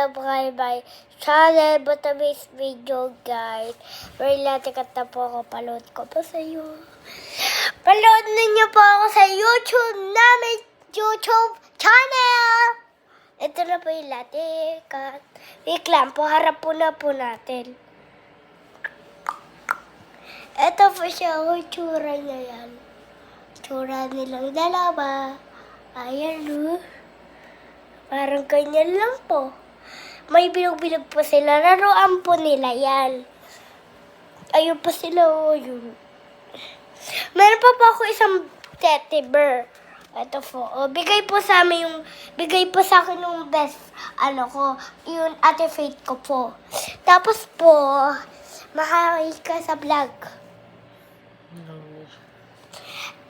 subscribe my channel, Butamis Video, guys. Relatikat na po ako, paload ko po sa iyo. Paload ninyo po ako sa YouTube namin, YouTube channel. Ito na po yung latikat. Wait lang po, harap po na po natin. Ito po siya, tsura niya yan. Tsura nilang dalawa. Ayan, parang ganyan lang po. May bilog-bilog po sila. Laruan po nila yan. Ayun po sila, yun. Meron pa po ako isang teddy bear. Ito po. Bigay po sa amin bigay po sa akin yung best, yung Ate Faith ko po. Tapos po, mahal ka sa vlog.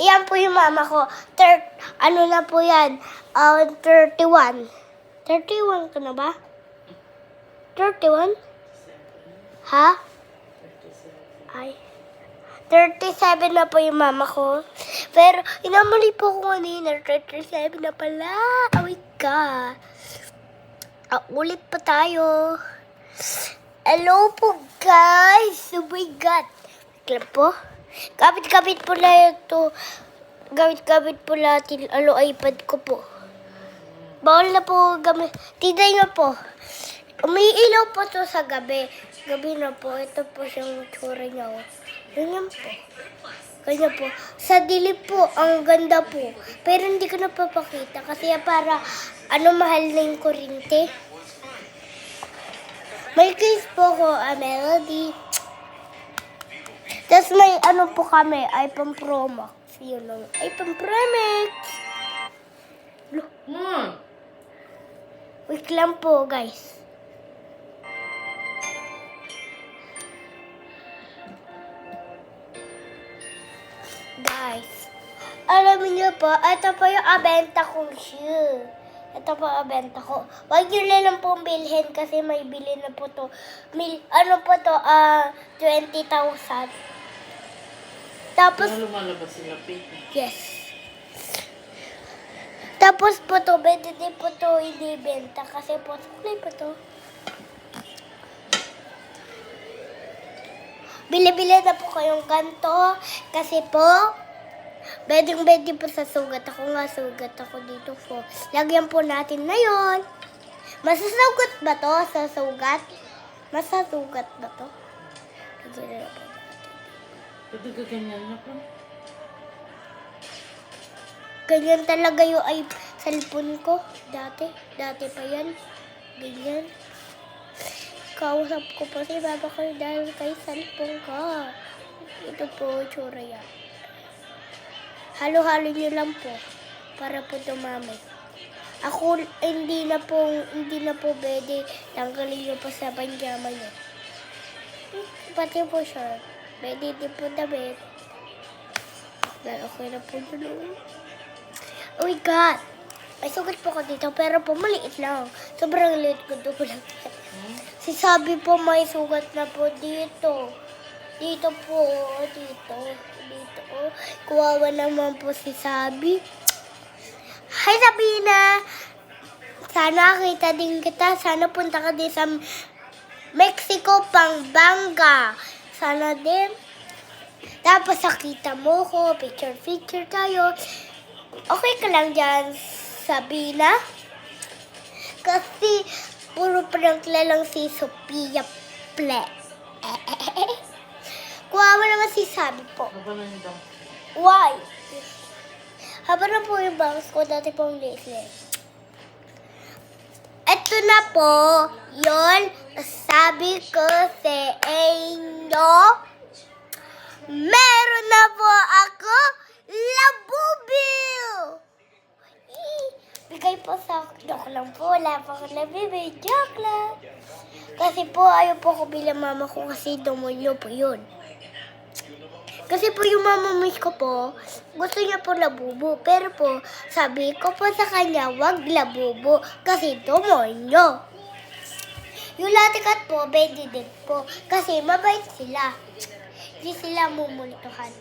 Iyan po yung mama ko. Na po yan? 31. 31 ka na ba? 31? Ha? Ay. 37 na po yung mama ko. Pero, inamali po ko kanina. 37 na pala. Oh my God. Ulit pa tayo. Hello po, guys. Oh my God. Wait lang po. Kapit-kapit po na ito. Kapit-kapit po natin iPad ko po. Bawal na po gamit. Tignan nyo po. Umiilaw po to sa gabi. Gabi na po. Ito po siyang tsura niya. Ganyan po. Ganyan po. Sa dilim po, ang ganda po. Pero hindi ko napapakita. Kasi para, mahal na yung kuryente. May case po ko, Melody. Tapos may po kami, iPhone Pro Max. Yun lang. iPhone Pro Max. Wait lang po, guys. Guys, alam niyo po, ito po yung abenta kong shoe. Ito po ang abenta ko. Huwag nyo na lang pong bilhin kasi may bilhin na po to. 20,000. Tapos, lumalabas sila, Pete? yes. Tapos po to, pwede din po to ibenta kasi po, suklay po to. Bili-bili na po kayong ganto kasi po, pwede po sa sugat. Ako nga, sugat ako dito po. Lagyan po natin na yun. Masasugat ba to sa sugat? Masasugat ba to? Lagyan na po. Pwede ka ganyan na po. Ganyan talaga yung cellphone ko. Dati pa yan. Ganyan. Kausap ko po si baba ko dahil kay cellphone ko. Ito po, tsura yan. Halo-halo nyo lang po. Para po dumami. Ako, hindi na po pwede tanggalin nyo po sa panjama nyo. Pati po siya. Pwede din po damit. Dahil okay na po dun. Oh my God! May sugat po ko dito, pero po maliit lang. Sobrang liit ko doon lang. Si Sabi po may sugat na po dito. Dito po, dito. Kuwawa naman po si Sabi. Hi Sabina! Sana kita din kita. Sana punta ka din sa Mexico, Pampanga. Sana din. Tapos nakita mo ko, picture tayo. Okay ka lang dyan, Sabina? Kasi puro prank lang si Sophia Ple. Kuwawa naman si Sabi po. Haba na yung dam. Why? Haba na po yung bangs ko, dati pong lace. Ito na po, yon sabi ko sa inyo. Meron na po ako labubil! Bigay po sa akin. Joke lang po. Wala po ako nabibig. Joke lang. Kasi po, ayaw po ko bilang mama ko kasi demonyo po yun. Kasi po yung mama miss ko po, gusto niya po labubo. Pero po, sabi ko po sa kanya, wag labubo kasi demonyo. Yung latikat po, pwede din po. Kasi mabait sila. Hindi sila mumultuhan.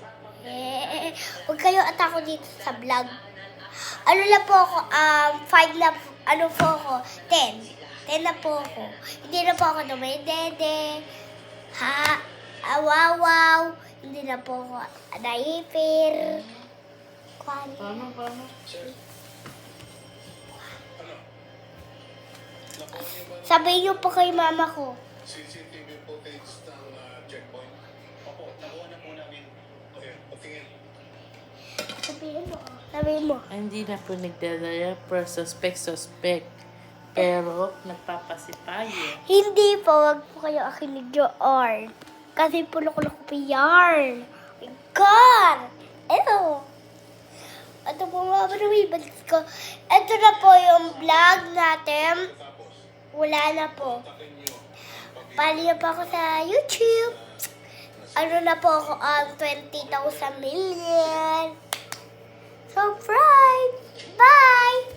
Huwag kayo atako dito sa vlog. Ano lang po ako, 5 na, ano po ako, 10. 10 na po ako. Hindi na po ako dumedede. Ha? Awawaw. Hindi na po ako diaper. Kwan. Paano? Sabihin niyo po kay mama ko. CCTV footage ng checkpoint. Opo, nakuha na po namin. Okay, patingin. Sabihin mo. Ay, hindi na po nagdadiaper. Suspect. Pero, nagpapasipayo. Hindi po, wag po kayo akinig doon. Kasi pulo-kulo ko pa yarn. Oh my God! Ew! Ito po mga balik ko. Ito na po yung vlog natin. Wala na po. Pali na po ako sa YouTube. Ano na po ako, 20,000 million. Subscribe! Bye!